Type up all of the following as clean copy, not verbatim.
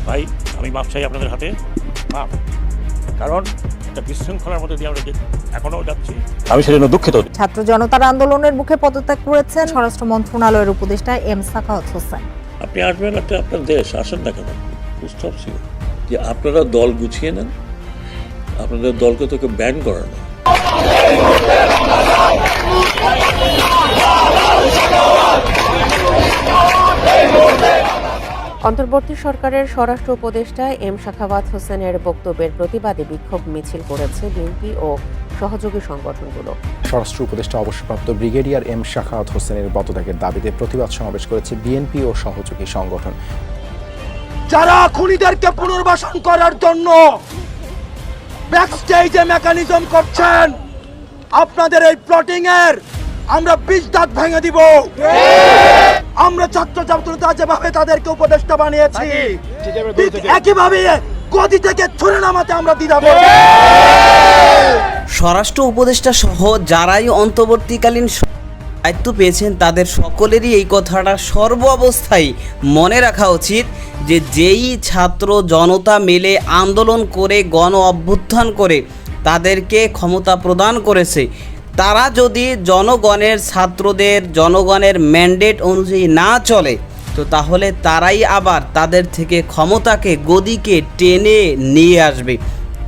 ভাই আমি মাপ চাই আপনাদের হাতে, মাপ। কারণ একটা বিশৃঙ্খলার মধ্যে দিয়ে আমরা এখনও যাচ্ছি, আমি সেজন্য দুঃখিত। ছাত্র জনতার আন্দোলনের মুখে পদত্যাগ করেছেন স্বরাষ্ট্র মন্ত্রণালয়ের উপদেষ্টা এম সাখাওয়াত হোসেন। আপনি আসবেন, একটা আপনার দেশ, আসেন না কেন? বুঝতে ছিল যে আপনারা দল গুছিয়ে নেন, আপনাদের দলকে তোকে ব্যান করা না। অন্তর্বর্তী সরকারের স্বরাষ্ট্র উপদেষ্টা এম সাখাওয়াত হোসেনের বক্তব্যের প্রতিবাদে বিক্ষোভ মিছিল করেছে বিএনপি ও সহযোগী সংগঠনগুলো। স্বরাষ্ট্র উপদেষ্টা অবসরপ্রাপ্ত ব্রিগেডিয়ার এম সাখাওয়াত হোসেনের পদত্যাগের দাবিতে প্রতিবাদ সমাবেশ করেছে বিএনপি ও সহযোগী সংগঠন। যারা খুনিদেরকে পুনর্বাসন করার জন্য ব্যাকস্টেজে মেকানিজম করছেন, আপনাদের এই প্লটিং এর আমরা 20 দাঁত ভেঙে দিব। আমরা ছাত্র ছাত্রীরা যেভাবে তাদেরকে উপদেষ্টা বানিয়েছি, একইভাবে গদি থেকে ছুড়ে নামাতে আমরা দ্বিধা করব। স্বরাষ্ট্র উপদেষ্টা সহ যারাই অন্তর্বর্তীকালীন দায়িত্ব পেয়েছেন তাদের সকলেরই এই কথাটা সর্ব অবস্থায় মনে রাখা উচিত যে যেই ছাত্র জনতা মিলে আন্দোলন করে গণ অভ্যুত্থান করে তাদেরকে ক্ষমতা প্রদান করেছে, তারা যদি জনগণের ছাত্রদের জনগণের ম্যান্ডেট অনুযায়ী না চলে, তো তাহলে তারাই আবার তাদের থেকে ক্ষমতাকে গদিকে টেনে নিয়ে আসবে।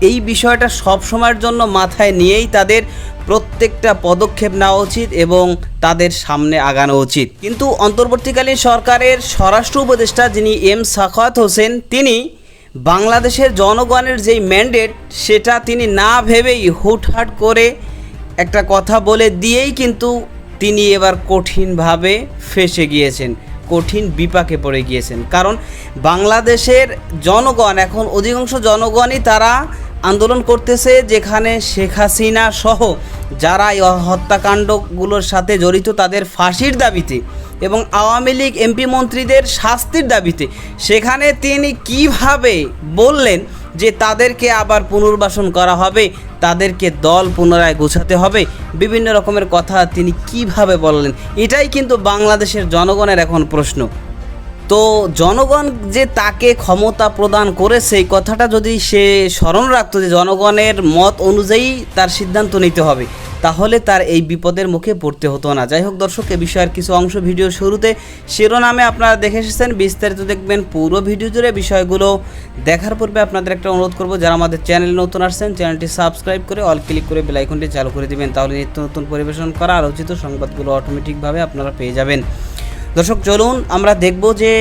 এই বিষয়টা সব সময়ের জন্য মাথায় নিয়েই তাদের প্রত্যেকটা পদক্ষেপ নেওয়া উচিত এবং তাদের সামনে আগানো উচিত। কিন্তু অন্তর্বর্তীকালীন সরকারের স্বরাষ্ট্র উপদেষ্টা যিনি এম সাখাওয়াত হোসেন, তিনি বাংলাদেশের জনগণের যেই ম্যান্ডেট সেটা তিনি না ভেবেই হুটহাট করে একটা কথা বলে দিয়েই কিন্তু তিনি এবার কঠিনভাবে ফেঁসে গিয়েছেন, কঠিন বিপাকে পড়ে গিয়েছেন। কারণ বাংলাদেশের জনগণ এখন অধিকাংশ জনগণই তারা আন্দোলন করতেছে যেখানে শেখ হাসিনা সহ যারা এই হত্যাকাণ্ডগুলোর সাথে জড়িত তাদের ফাঁসির দাবিতে এবং আওয়ামী লীগ এমপি মন্ত্রীদের শাস্তির দাবিতে। সেখানে তিনি কিভাবে বললেন যে তাদেরকে আবার পুনর্বাসন করা হবে, তাদেরকে দল পুনরায় গোছাতে হবে, বিভিন্ন রকমের কথা তিনি কিভাবে বললেন, এটাই কিন্তু বাংলাদেশের জনগণের এখন প্রশ্ন। তো জনগণ যে তাকে ক্ষমতা প্রদান করেছে এই কথাটা যদি সে স্মরণ রাখতো যে জনগণের মত অনুযায়ী তার সিদ্ধান্ত নিতে হবে, তাহলে তার এই বিপদের মুখে পড়তে হতো না। যাই হোক দর্শক, এ বিষয়ের কিছু অংশ ভিডিও শুরুতে শিরোনামে আপনারা দেখে এসেছেন, বিস্তারিত দেখবেন পুরো ভিডিও জুড়ে। বিষয়গুলো দেখার পূর্বে আপনাদের একটা অনুরোধ করব, যারা আমাদের চ্যানেলে নতুন আসছেন চ্যানেলটি সাবস্ক্রাইব করে অল ক্লিক করে বেল আইকনটি চালু করে দিবেন, তাহলে নিত্য নতুন পরিবেশন করা আলোচিত সংবাদগুলো অটোমেটিকভাবে আপনারা পেয়ে যাবেন। দর্শক চলুন আমরা দেখব যে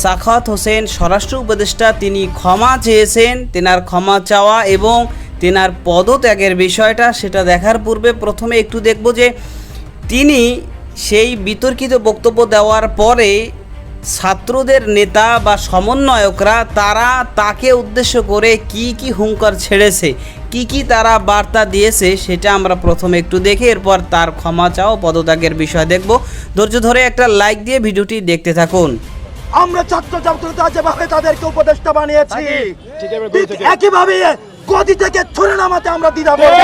সাখাওয়াত হোসেন স্বরাষ্ট্র উপদেষ্টা তিনি ক্ষমা চেয়েছেন, তেনার ক্ষমা চাওয়া এবং তেনার পদত্যাগের বিষয়টা সেটা দেখার পূর্বে প্রথমে একটু দেখব যে তিনি সেই বিতর্কিত বক্তব্য দেওয়ার পরে ছাত্রদের নেতা বা সমন্বয়করা তারা তাকে উদ্দেশ্য করে কি কি হুঙ্কার ছেড়েছে, কি তারা বার্তা দিয়েছে সেটা আমরা প্রথমে একটু দেখে এরপর তার ক্ষমা চাও পদত্যাগের বিষয় দেখব। ধৈর্য ধরে একটা লাইক দিয়ে ভিডিওটি দেখতে থাকুন। আমরা ছাত্র ছাত্রীরা যেভাবে তাদেরকে উপদেষ্টা বানিয়েছি, একইভাবে গদি থেকে ছুড়ে নামাতে আমরা দ্বিধা করব।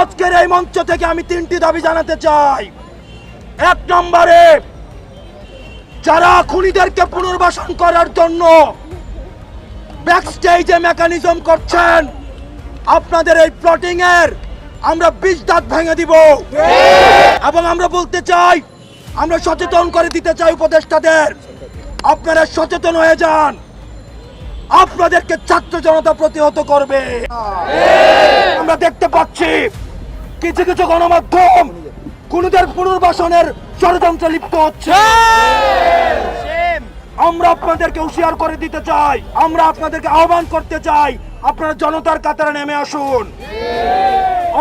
আজকের এই মঞ্চ থেকে আমি 3টি দাবি জানাতে চাই। 1 নম্বরে, যারা খুনিদেরকে পুনর্বাসন করার জন্য ব্যাকস্টেজে মেকানিজম করছেন, আপনাদের এই প্লটিং এর আমরা 20 দাঁত ভেঙে দিব। এবং আমরা বলতে চাই, আমরা সচেতন করে দিতে চাই উপদেষ্টাদের, আপনারা সচেতন হয়ে যান, আপনাদেরকে ছাত্র জনতা প্রতিহত করবে। আমরা দেখতে পাচ্ছি কিছু কিছু গণমাধ্যম খুনিদের পুনর্বাসনের ষড়যন্ত্রে লিপ্ত হচ্ছে। আমরা আপনাদেরকে হুঁশিয়ার করে দিতে চাই, আমরা আপনাদেরকে আহ্বান করতে চাই, আপনারা জনতার কাতারে নেমে আসুন।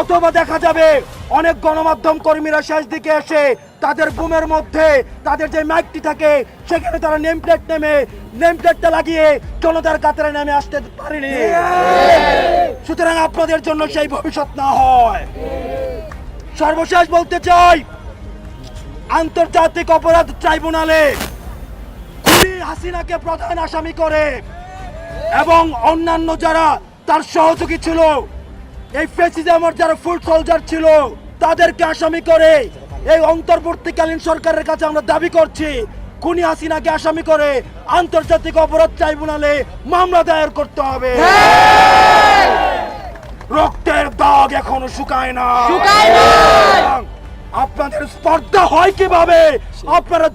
অথবা দেখা যাবে অনেক গণমাধ্যম কর্মীরা শেষ দিকে এসে তাদের বুমের মধ্যে তাদের যে মাইকটি থাকে সেখানে তারা নেমপ্লেটটা লাগিয়ে জনতার কাতারে নেমে আসতে পারেনি। সুতরাং আপনাদের জন্য সেই ভবিষ্যৎ না হয়। সর্বশেষ বলতে চাই, আন্তর্জাতিক অপরাধ ট্রাইব্যুনালে খুনি হাসিনাকে প্রধান আসামি করে এবং অন্যান্য যারা তার সহযোগী ছিল, এই ফ্যাসিজমের যারা ফুট সোলজার ছিল, তাদেরকে আসামি করে এই অন্তর্বর্তীকালীন সরকারের কাছে আমরা দাবি করছি খুনি হাসিনাকে আসামি করে আন্তর্জাতিক অপরাধ ট্রাইব্যুনালে মামলা দায়ের করতে হবে। রক্তের দাগ এখনো শুকায় না। আপনাদের স্পর্ধা হয় কিভাবে? আপনারা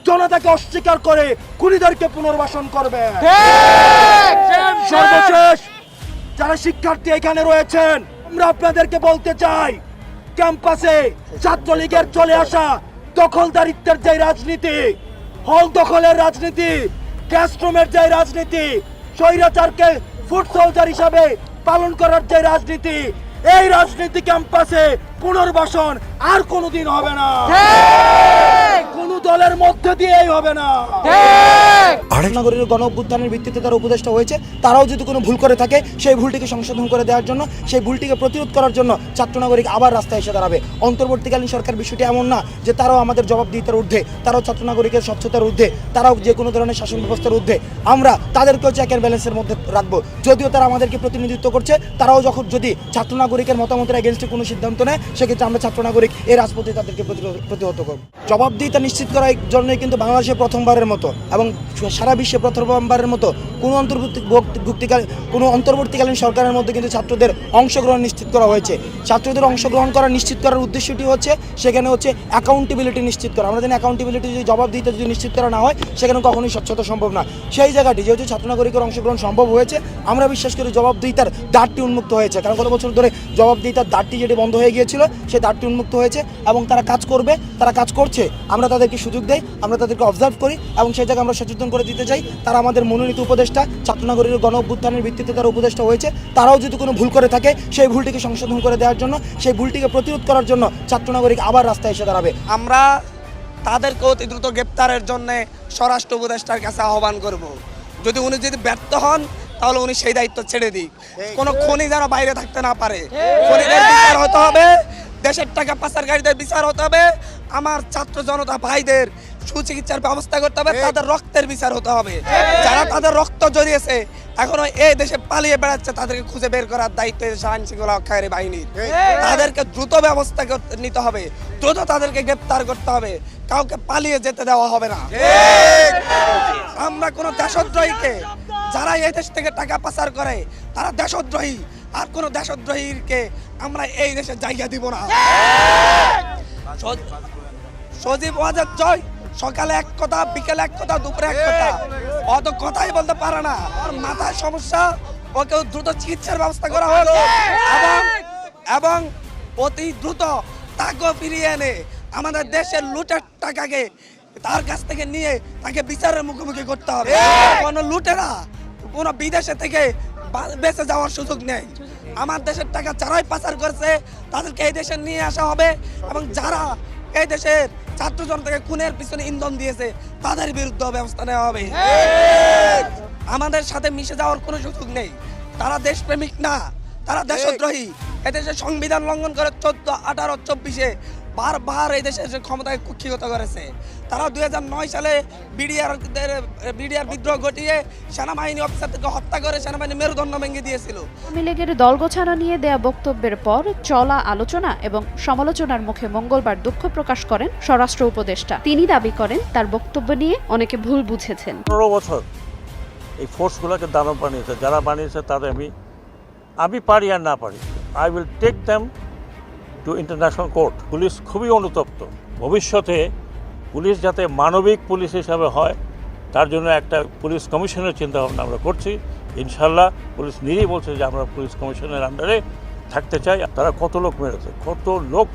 জনতাকে অস্বীকার করে খুনিদেরকে পুনর্বাসন করবে। সর্বশেষ যারা শিক্ষার্থী এখানে রয়েছেন, আমরা আপনাদেরকে বলতে চাই, ক্যাম্পাসে ছাত্রলীগের চলে আসা দখলদারিত্বের যে রাজনীতি, হল দখলের রাজনীতি, ক্লাসরুমের যে রাজনীতি, স্বৈরাচারকে ফুট সোলজার হিসাবে পালন করার যে রাজনীতি, এই রাজনীতি ক্যাম্পাসে পুনর্বাসন আর কোনোদিন হবে না, কোনো দলের মধ্যে দিয়েই হবে না। নাগরিকের গণ অভ্যুত্থানের ভিত্তিতে তারা উপদেষ্টা হয়েছে, তারাও যদি কোনো ভুল করে থাকে সেই ভুলটিকে সংশোধন করে দেওয়ার জন্য, সেই ভুলটিকে প্রতিরোধ করার জন্য ছাত্র নাগরিক আবার রাস্তায় এসে দাঁড়াবে। অন্তর্বর্তীকালীন সরকার বিষয়টি এমন না যে তারাও আমাদের জবাবদিহিতার ঊর্ধ্বে, তারাও ছাত্র নাগরিকের স্বচ্ছতার ঊর্ধ্বে, তারাও যে কোনো ধরনের শাসন ব্যবস্থার ঊর্ধ্বে। আমরা তাদেরকেও চেক অ্যান্ড ব্যালেন্সের মধ্যে রাখবো। যদিও তারা আমাদেরকে প্রতিনিধিত্ব করছে, তারাও যখন যদি ছাত্র নাগরিকের মতামতের এগেনস্টে কোনো সিদ্ধান্ত নেয়, সেক্ষেত্রে আমরা ছাত্র নাগরিক এই রাজপথে তাদেরকে প্রতিহত করব। জবাবদিহিতা নিশ্চিত করার জন্যই কিন্তু বাংলাদেশে প্রথমবারের মতো এবং সারা বিশ্বে প্রথমবারের মতো কোনো অন্তর্বর্তীকালীন সরকারের মধ্যে কিন্তু ছাত্রদের অংশগ্রহণ নিশ্চিত করা হয়েছে। ছাত্রদের অংশগ্রহণ করা নিশ্চিত করার উদ্দেশ্যটি হচ্ছে সেখানে হচ্ছে অ্যাকাউন্টেবিলিটি নিশ্চিত করা। আমরা জানি অ্যাকাউন্টেবিলিটি যদি জবাবদিহিতা যদি নিশ্চিত করা না হয়, সেখানে কখনোই স্বচ্ছতা সম্ভব না। সেই জায়গাটি যেহেতু ছাত্র নাগরিকের অংশগ্রহণ সম্ভব হয়েছে, আমরা বিশ্বাস করি জবাবদিহিতার দ্বারটি উন্মুক্ত হয়েছে। কারণ গত বছর ধরে জবাবদিহিতার দ্বারটি যেটি বন্ধ হয়ে গিয়েছিল, সেই দ্বারটি উন্মুক্ত হয়েছে এবং তারা কাজ করবে, তারা কাজ করছে। আমরা তাদেরকে সুযোগ দেই, আমরা তাদেরকে অবজার্ভ করি এবং সেই জায়গায় আমরা সচেতন করে দিতে চাই। তারা আমাদের মনোনীত উপদেষ্টা, ছাত্র নাগরিকের গণ অভ্যুত্থানের ভিত্তিতে তারা উপদেষ্টা হয়েছে, তারাও যদি কোনো ভুল করে থাকে সেই ভুলটিকে সংশোধন করে দেওয়ার জন্য, সেই ভুলটিকে প্রতিরোধ করার জন্য ছাত্র নাগরিক আবার রাস্তায় এসে দাঁড়াবে। আমরা তাদেরকে অতি দ্রুত গ্রেপ্তারের জন্য স্বরাষ্ট্র উপদেষ্টার কাছে আহ্বান করব। যদি উনি ব্যর্থ হন, তাহলে উনি সেই দায়িত্ব ছেড়ে দিক। কোনো খনি যেন বাইরে থাকতে না পারে। খনিদের বিচার হতে হবে, দেশের টাকা পাচারকারীদের বিচার হতে হবে, আমার ছাত্র জনতা ভাইদের সুচিকিৎসার ব্যবস্থা করতে হবে, তাদের রক্তের বিচার হতে হবে। যারা তাদের রক্ত জড়িয়েছে এখনো এই দেশে পালিয়ে বেড়াচ্ছে, তাদেরকে খুঁজে বের করার দায়িত্ব আইন শৃঙ্খলা রক্ষাকারী বাহিনীর। তাদেরকে দ্রুত ব্যবস্থা নিতে হবে, দ্রুত তাদেরকে গ্রেপ্তার করতে হবে, কাউকে পালিয়ে যেতে দেওয়া হবে না। আমরা কোনো দেশদ্রোহীকে, যারা এই দেশ থেকে টাকা পাচার করে তারা দেশদ্রোহী, আর কোন দেশদ্রোহীকে আমরা এই দেশে জায়গা দিব না। সজীব ওয়াজেদ জয় সকালে এক কথা, বিকেলে এক কথা, দুপুরে এক কথা, অত কথাই বলতে পারে না। মাথায় সমস্যা, ওকে দ্রুত চিকিৎসার ব্যবস্থা করা হয়েছে এবং অতি দ্রুত তাকে ফিরিয়ে এনে আমাদের দেশের লুটের টাকাকে তার কাছ থেকে নিয়ে তাকে বিচারের মুখোমুখি করতে হবে। কোনো লুটেরা কোনো বিদেশে থেকে বেঁচে যাওয়ার সুযোগ নেই। আমার দেশের টাকা যারাই পাচার করেছে তাদেরকে এই দেশে নিয়ে আসা হবে এবং যারা এই দেশের ছাত্র জনতাকে খুনের পিছনে ইন্ধন দিয়েছে তাদের বিরুদ্ধে ব্যবস্থা নেওয়া হবে। আমাদের সাথে মিশে যাওয়ার কোনো সুযোগ নেই। তারা দেশপ্রেমিক না, তারা দেশদ্রোহী। এদেশের সংবিধান লঙ্ঘন করে 14, 18, 24-এ বারবার এই দেশের ক্ষমতায় কুক্ষিগত করেছে। তারা 2009 সালে বিডিআর বিদ্রোহ ঘটিয়ে সেনাবাহিনী অফিসারদেরকে হত্যা করে সেনাবাহিনী মেরুদণ্ড ভেঙে দিয়েছিল। আওয়ামী লীগের দল গোছানো নিয়ে দেয়া বক্তব্যের পর চলা আলোচনা এবং সমালোচনার মুখে মঙ্গলবার দুঃখ প্রকাশ করেন স্বরাষ্ট্র উপদেষ্টা। তিনি দাবি করেন তার বক্তব্য নিয়ে অনেকে ভুল বুঝেছেন। 15 বছর এই ফোর্সগুলোকে দানব বানিয়েছে, যারা বানিয়েছে তাদের আমি পারি আর না পারি, I will take them to international court. Police খুবই অনুতপ্ত। ভবিষ্যতে পুলিশ যাতে মানবিক পুলিশ হিসাবে হয়, তার জন্য একটা পুলিশ কমিশনের চিন্তাভাবনা আমরা করছি। ইনশাল্লাহ পুলিশ নিজেই বলছে যে আমরা পুলিশ কমিশনের আন্ডারে থাকতে চাই। তারা কত লোক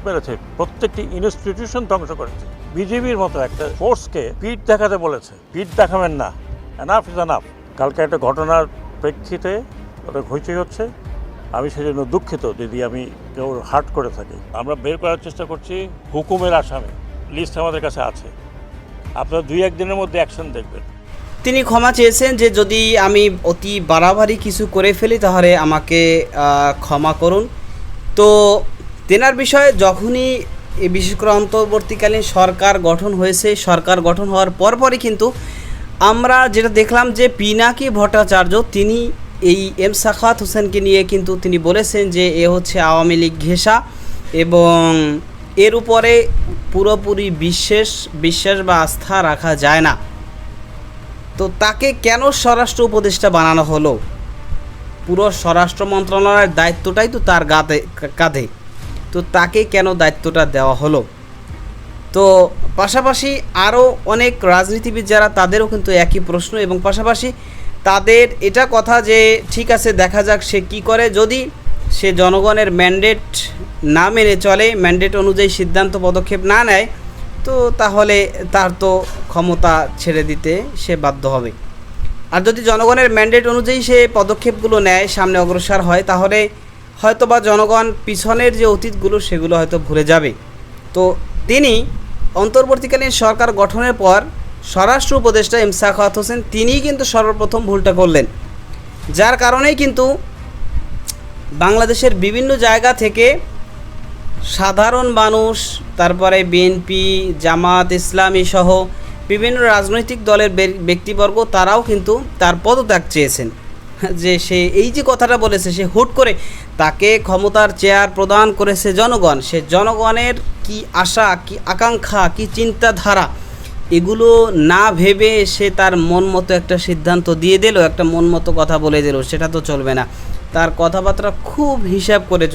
মেরেছে, প্রত্যেকটি ইনস্টিটিউশন ধ্বংস করেছে। বিজেপির মতো একটা ফোর্সকে পিঠ দেখাতে বলেছে, পিঠ দেখাবেন না, এনাফ ইজ এনাফ। কালকে একটা ঘটনার প্রেক্ষিতে ওটা হইচই হচ্ছে, আমি সেজন্য দুঃখিত যদি আমি কেউ হার্ট করে থাকি। আমরা বের করার চেষ্টা করছি। হুকুমের আসামে লিস্ট আমাদের কাছে আছে, আপনারা 2-1 দিনের মধ্যে অ্যাকশন দেখবেন। তিনি ক্ষমা চেয়েছেন যে যদি আমি অতি বাড়াবাড়ি কিছু করে ফেলি তাহলে আমাকে ক্ষমা করুন। তো তেনার বিষয়ে যখনই বিশেষ করে অন্তর্বর্তীকালীন সরকার গঠন হয়েছে, সরকার গঠন হওয়ার পরপরই কিন্তু আমরা যেটা দেখলাম যে পিনাকি ভট্টাচার্য তিনি এই এম সাখাওয়াত হোসেনকে নিয়ে কিন্তু তিনি বলেছেন যে এ হচ্ছে আওয়ামী লীগ ঘেঁষা এবং এর উপরে পুরোপুরি বিশ্বাস বা আস্থা রাখা যায় না। তো তাকে কেন স্বরাষ্ট্র উপদেষ্টা বানানো হলো? পুরো স্বরাষ্ট্র মন্ত্রণালয়ের দায়িত্বটাই তো তার কাঁধে, তো তাকে কেন দায়িত্বটা দেওয়া হলো? তো পাশাপাশি আরও অনেক রাজনীতিবিদ যারা, তাদেরও কিন্তু একই প্রশ্ন, এবং পাশাপাশি তাদের এটা কথা যে ঠিক আছে, দেখা যাক সে কি করে। যদি সে জনগণের ম্যান্ডেট না মেনে চলে, ম্যান্ডেট অনুযায়ী সিদ্ধান্ত পদক্ষেপ না নেয়, তো তাহলে তার তো ক্ষমতা ছেড়ে দিতে সে বাধ্য হবে। আর যদি জনগণের ম্যান্ডেট অনুযায়ী সে পদক্ষেপগুলো নেয়, সামনে অগ্রসর হয়, তাহলে হয়তো বা জনগণ পিছনের যে অতীতগুলো সেগুলো হয়তো ভুলে যাবে। তো তিনি অন্তর্বর্তীকালীন সরকার গঠনের পর স্বরাষ্ট্র উপদেষ্টা এম সাখাওয়াত হোসেন তিনিই কিন্তু সর্বপ্রথম ভুলটা করলেন, যার কারণেই কিন্তু বাংলাদেশের বিভিন্ন জায়গা থেকে সাধারণ মানুষ, তারপরে বিএনপি, জামাত ইসলামী সহ বিভিন্ন রাজনৈতিক দলের ব্যক্তিবর্গ, তারাও কিন্তু তার পদত্যাগ চেয়েছেন। যে সে এই যে কথাটা বলেছে, সে হুট করে তাকে ক্ষমতার চেয়ার প্রদান করেছে জনগণ, সে জনগণের কি আশা, কি আকাঙ্ক্ষা, কি চিন্তাধারা, এগুলো না ভেবে সে তার মন মতো একটা সিদ্ধান্ত দিয়ে দিল, একটা মন মতো কথা বলে দিল, সেটা তো চলবে না। তার কথাবার্তা খুব হিসাব করে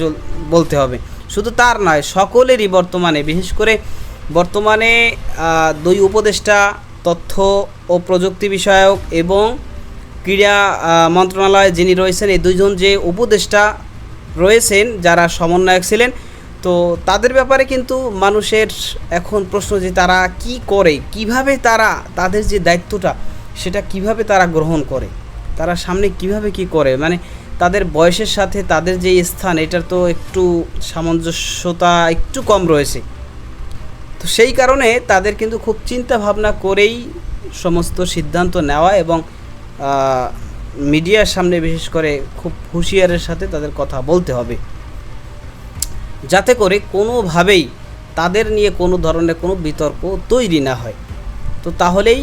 বলতে হবে। শুধু তার নয়, সকলেরই বর্তমানে, বিশেষ করে বর্তমানে দুই উপদেষ্টা, তথ্য ও প্রযুক্তি বিষয়ক এবং ক্রীড়া মন্ত্রণালয়ে যিনি রয়েছেন, এই দুইজন যে উপদেষ্টা রয়েছেন যারা সমন্বয়ক ছিলেন, তো তাদের ব্যাপারে কিন্তু মানুষের এখন প্রশ্ন যে তারা কি করে, কিভাবে তারা তাদের যে দায়িত্বটা সেটা কিভাবে তারা গ্রহণ করে, তারা সামনে কিভাবে কি করে, মানে তাদের বয়সের সাথে তাদের যে স্থান, এটার তো একটু সামঞ্জস্যতা একটু কম রয়েছে। তো সেই কারণে তাদের কিন্তু খুব চিন্তা ভাবনা করেই সমস্ত সিদ্ধান্ত নেওয়া, এবং মিডিয়ার সামনে বিশেষ করে খুব হুঁশিয়ারের সাথে তাদের কথা বলতে হবে, যাতে করে কোনোভাবেই তাদের নিয়ে কোনো ধরনের কোনো বিতর্ক তৈরি না হয়। তো তাহলেই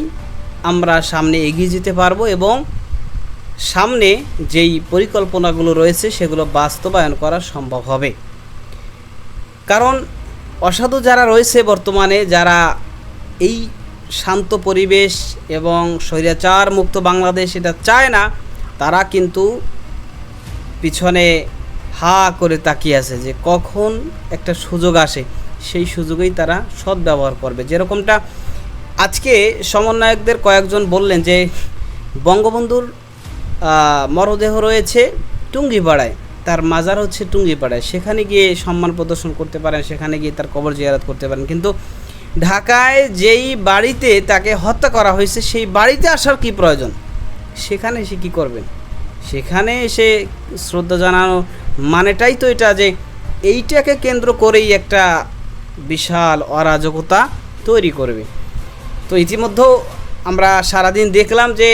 আমরা সামনে এগিয়ে যেতে পারবো, এবং সামনে যেই পরিকল্পনাগুলো রয়েছে সেগুলো বাস্তবায়ন করা সম্ভব হবে। কারণ অসাধু যারা রয়েছে বর্তমানে, যারা এই শান্ত পরিবেশ এবং স্বৈরাচার মুক্ত বাংলাদেশ এটা চায় না, তারা কিন্তু পিছনে হা করে তাকিয়ে আছে যে কখন একটা সুযোগ আসে, সেই সুযোগেই তারা সদ্ব্যবহার করবে। যেরকমটা আজকে সমন্বয়কদের কয়েকজন বললেন যে বঙ্গবন্ধুর মরদেহ রয়েছে টুঙ্গিপাড়ায়, তার মাজার হচ্ছে টুঙ্গিপাড়ায়, সেখানে গিয়ে সম্মান প্রদর্শন করতে পারেন, সেখানে গিয়ে তার কবর জিয়ারত করতে পারেন। কিন্তু ঢাকায় যেই বাড়িতে তাকে হত্যা করা হয়েছে সেই বাড়িতে আসার কি প্রয়োজন? সেখানে এসে কী করবেন? সেখানে এসে শ্রদ্ধা জানানো মানেটাই তো এটা, যে এইটাকে কেন্দ্র করেই একটা বিশাল অরাজকতা তৈরি করবে। তো ইতিমধ্যেও আমরা সারাদিন দেখলাম যে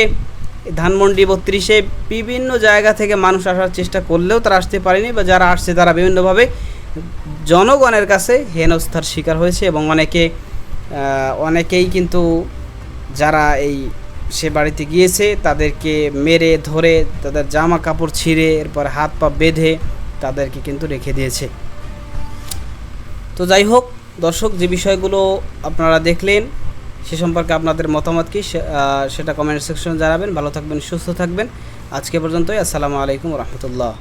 ধানমন্ডি 32-এ বিভিন্ন জায়গা থেকে মানুষ আসার চেষ্টা করলেও তারা আসতে পারেনি, বা যারা আসছে তারা বিভিন্নভাবে জনগণের কাছে হেনস্থার শিকার হয়েছে, এবং অনেকেই কিন্তু যারা এই সে বাড়িতে গিয়েছে তাদেরকে মেরে ধরে, তাদের জামা কাপড় ছিঁড়ে, এরপর হাত পা বেঁধে তাদেরকে কিন্তু রেখে দিয়েছে। তো যাই হোক দর্শক, যে বিষয়গুলো আপনারা দেখলেন সে সম্পর্কে আপনাদের মতামত কি সেটা কমেন্ট সেকশনে জানাবেন। ভালো থাকবেন, সুস্থ থাকবেন। আজকে পর্যন্তই। আসসালামু আলাইকুম রহমতুল্লাহ।